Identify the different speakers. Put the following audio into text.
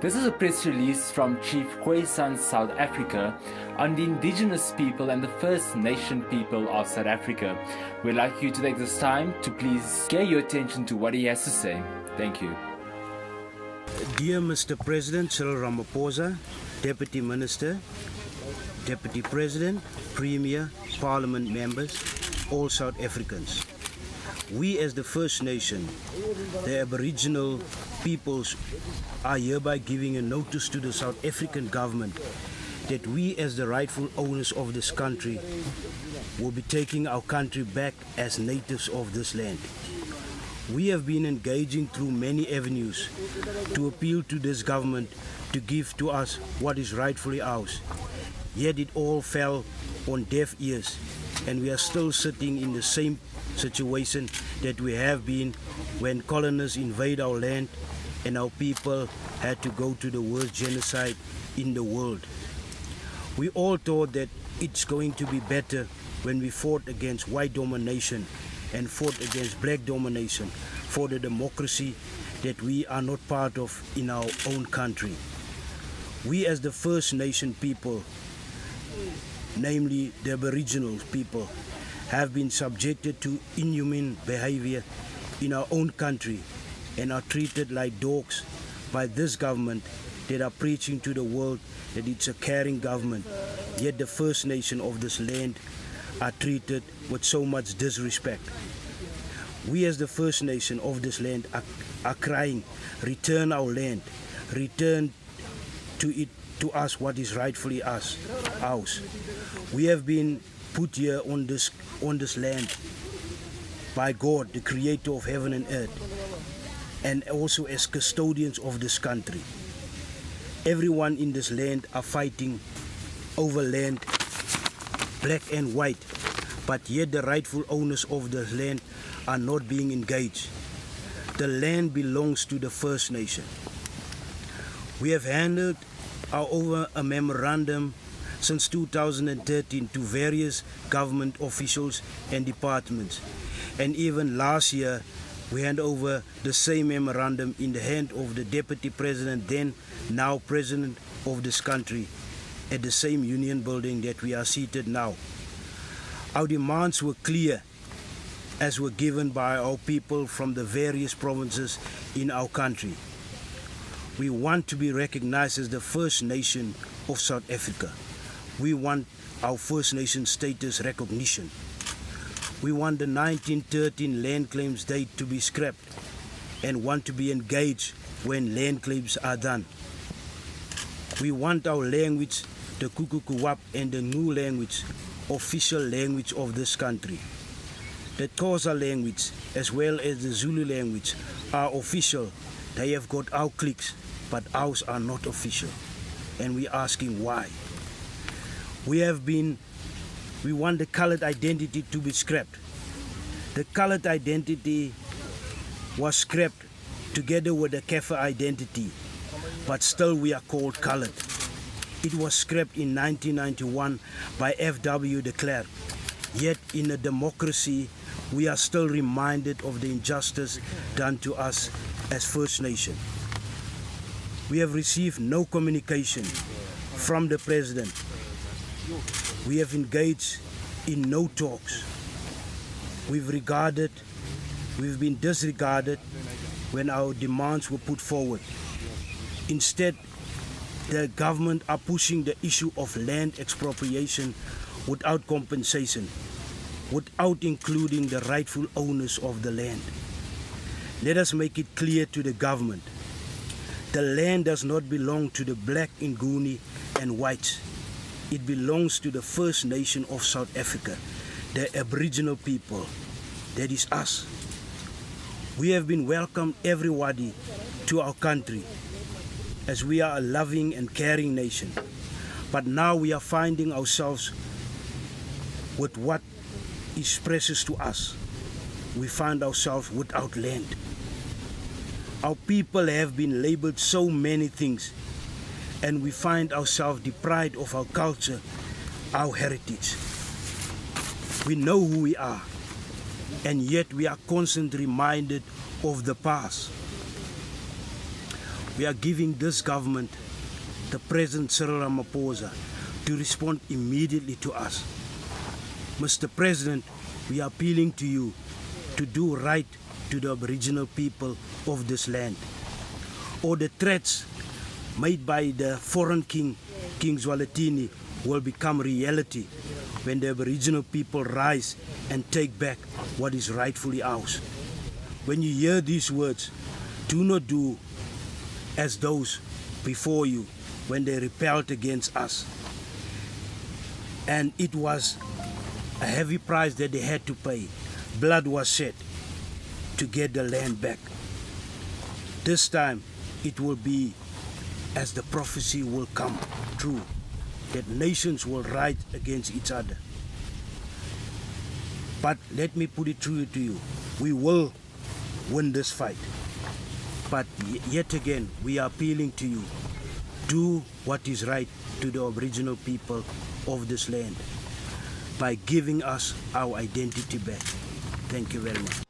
Speaker 1: This is a press release from Chief KhoiSan S.A on the indigenous people and the First Nation people of South Africa. We'd like you to take this time to please give your attention to what he has to say. Thank you.
Speaker 2: Dear Mr. President Cyril Ramaphosa, Deputy Minister, Deputy President, Premier, Parliament members, all South Africans. We as the First Nation, the Aboriginal peoples, are hereby giving a notice to the South African government that we as the rightful owners of this country will be taking our country back as natives of this land. We have been engaging through many avenues to appeal to this government to give to us what is rightfully ours. Yet it all fell on deaf ears, and we are still sitting in the same situation that we have been when colonists invade our land and our people had to go to the worst genocide in the world. We all thought that it's going to be better when we fought against white domination and fought against black domination for the democracy that we are not part of in our own country. We as the First Nation people, namely the Aboriginal people, have been subjected to inhumane behavior in our own country and are treated like dogs by this government that are preaching to the world that it's a caring government, yet the First Nation of this land are treated with so much disrespect. We as the First Nation of this land are crying, return our land, return to us what is rightfully ours. We have been put here on this land by God, the creator of heaven and earth, and also as custodians of this country. Everyone in this land are fighting over land, black and white, but yet the rightful owners of the land are not being engaged. The land belongs to the First Nation. We have handed over a memorandum since 2013 to various government officials and departments, and even last year we hand over the same memorandum in the hand of the Deputy President, then now President of this country, at the same union building that we are seated now. Our demands were clear, as were given by our people from the various provinces in our country. We want to be recognized as the First Nation of South Africa. We want our First Nation status recognition. We want the 1913 land claims date to be scrapped and want to be engaged when land claims are done. We want our language, the Kukukuwap, and the new language, official language of this country. The Xhosa language as well as the Zulu language are official. They have got our cliques, but ours are not official. And we're asking why. We want the colored identity to be scrapped. The colored identity was scrapped together with the Kaffir identity, but still we are called colored. It was scrapped in 1991 by F.W. de Klerk. Yet in a democracy, we are still reminded of the injustice done to us as First Nation. We have received no communication from the President. We have engaged in no talks. We've been disregarded when our demands were put forward. Instead, the government are pushing the issue of land expropriation without compensation, without including the rightful owners of the land. Let us make it clear to the government. The land does not belong to the black, Nguni, and whites. It belongs to the First Nation of South Africa, the Aboriginal people. That is us. We have been welcomed everybody to our country as we are a loving and caring nation. But now we are finding ourselves with what is precious to us. We find ourselves without land. Our people have been labeled so many things, and we find ourselves deprived of our culture, our heritage. We know who we are, and yet we are constantly reminded of the past. We are giving this government, the President Cyril Ramaphosa, to respond immediately to us. Mr. President, we are appealing to you to do right to the Aboriginal people of this land. Or the threats made by the foreign King Zwelithini will become reality when the Aboriginal people rise and take back what is rightfully ours. When you hear these words, do not do as those before you when they rebelled against us. And it was a heavy price that they had to pay. Blood was shed to get the land back. This time it will be as the prophecy will come true, that nations will rise against each other. But let me put it true to you, we will win this fight. But yet again, we are appealing to you, do what is right to the Aboriginal people of this land by giving us our identity back. Thank you very much.